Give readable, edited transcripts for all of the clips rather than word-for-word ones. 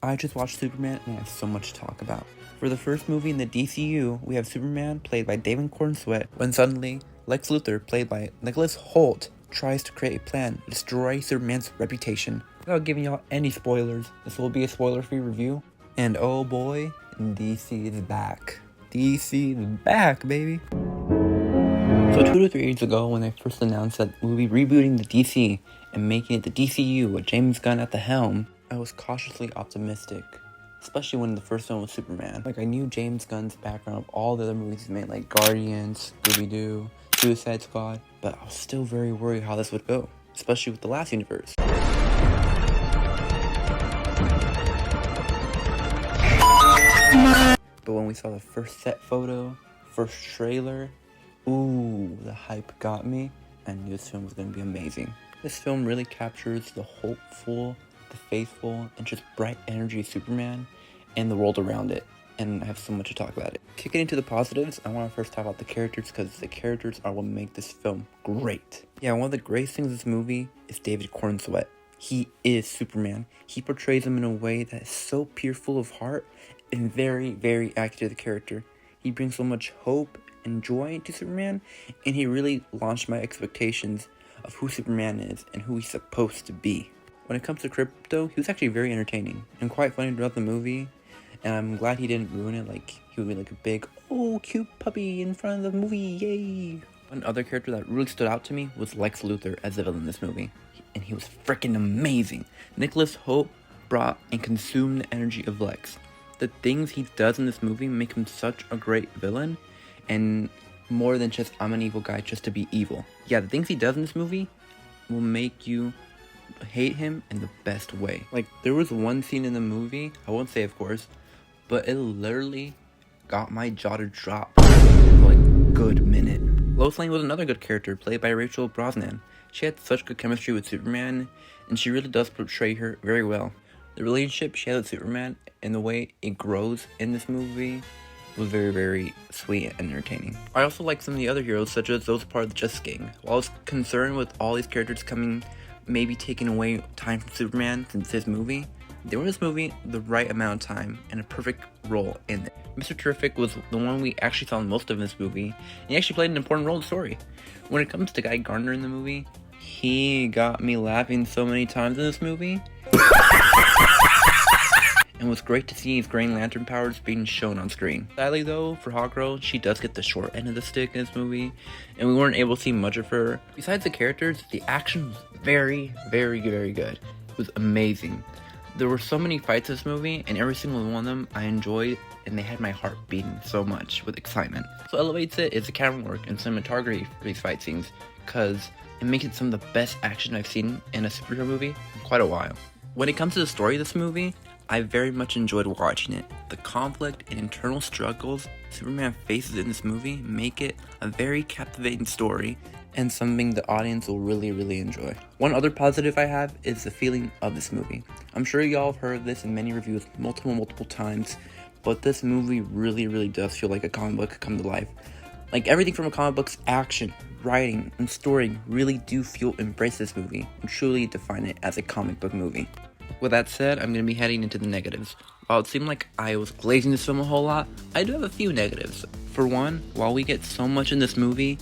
I just watched Superman and I have so much to talk about. For the first movie in the DCU, we have Superman played by David Cornsweet, when suddenly Lex Luthor, played by Nicholas Hoult, tries to create a plan to destroy Superman's reputation. Without giving y'all any spoilers, this will be a spoiler-free review. And oh boy, DC is back. DC is back, baby. So 2 to 3 years ago, when they first announced that we'll be rebooting the DC and making it the DCU with James Gunn at the helm, I was cautiously optimistic, especially when the first one was Superman. Like, I knew James Gunn's background of all the other movies he's made, like Guardians, Scooby-Doo, Suicide Squad, but I was still very worried how this would go, especially with the last universe. But when we saw the first set photo, first trailer, ooh, the hype got me. I knew this film was going to be amazing. This film really captures the hopeful, the faithful, and just bright energy of Superman and the world around it. And I have so much to talk about it. Kicking into the positives, I want to first talk about the characters, because the characters are what make this film great. Yeah, one of the greatest things of this movie is David Cornsweet. He is Superman. He portrays him in a way that is so pure, full of heart, and very, very accurate to the character. He brings so much hope and joy to Superman, and he really launched my expectations of who Superman is and who he's supposed to be. When it comes to Krypto, he was actually very entertaining and quite funny throughout the movie, and I'm glad he didn't ruin it. Like, he would be like a big, oh, cute puppy in front of the movie, yay! One other character that really stood out to me was Lex Luthor as the villain in this movie, and he was freaking amazing. Nicholas Hoult brought and consumed the energy of Lex. The things he does in this movie make him such a great villain, and more than just, I'm an evil guy just to be evil. Yeah, the things he does in this movie will make you hate him in the best way. Like, there was one scene in the movie, I won't say of course, but it literally got my jaw to drop for like a good minute. Lois Lane was another good character, played by Rachel Brosnahan. She had such good chemistry with Superman, and she really does portray her very well. The relationship she had with Superman and the way it grows in this movie was very, very sweet and entertaining. I also like some of the other heroes, such as those part of the Justice Gang. While I was concerned with all these characters coming, maybe taking away time from Superman since his movie, they were in this movie the right amount of time and a perfect role in it. Mr. Terrific was the one we actually saw in most of this movie, and he actually played an important role in the story. When it comes to Guy Gardner in the movie, he got me laughing so many times in this movie. And it was great to see his Green Lantern powers being shown on screen. Sadly though, for Hawkgirl, she does get the short end of the stick in this movie, and we weren't able to see much of her. Besides the characters, the action was very, very, very good. It was amazing. There were so many fights in this movie, and every single one of them I enjoyed, and they had my heart beating so much with excitement. So elevates it is the camera work and cinematography for these fight scenes, because it makes it some of the best action I've seen in a superhero movie in quite a while. When it comes to the story of this movie, I very much enjoyed watching it. The conflict and internal struggles Superman faces in this movie make it a very captivating story, and something the audience will really, really enjoy. One other positive I have is the feeling of this movie. I'm sure y'all have heard this in many reviews multiple times, but this movie really, really does feel like a comic book come to life. Like, everything from a comic book's action, writing, and story really do feel embrace this movie and truly define it as a comic book movie. With that said, I'm going to be heading into the negatives. While it seemed like I was glazing this film a whole lot, I do have a few negatives. For one, while we get so much in this movie,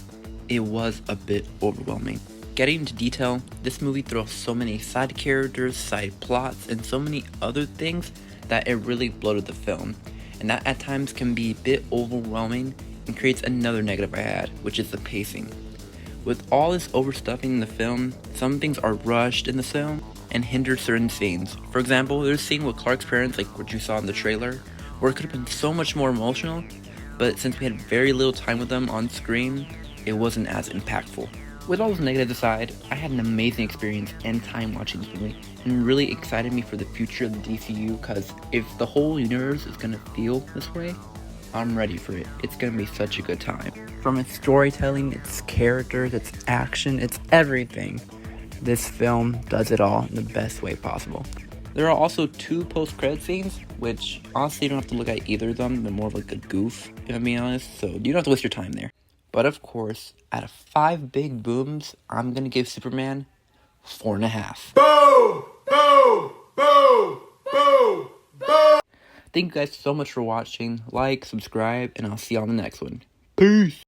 it was a bit overwhelming. Getting into detail, this movie throws so many side characters, side plots, and so many other things that it really bloated the film. And that at times can be a bit overwhelming and creates another negative I had, which is the pacing. With all this overstuffing in the film, some things are rushed in the film and hinder certain scenes. For example, there's a scene with Clark's parents, like what you saw in the trailer, where it could have been so much more emotional, but since we had very little time with them on screen, it wasn't as impactful. With all those negatives aside, I had an amazing experience and time watching this movie, and really excited me for the future of the DCU, because if the whole universe is gonna feel this way, I'm ready for it. It's gonna be such a good time. From its storytelling, its characters, its action, its everything, this film does it all in the best way possible. There are also 2 post-credit scenes, which honestly you don't have to look at either of them. They're more of like a goof, if I'm being honest, so you don't have to waste your time there. But of course, out of 5 big booms, I'm gonna give Superman 4.5. Boom! Boom! Boom! Boom! Thank you guys so much for watching. Like, subscribe, and I'll see you on the next one. Peace!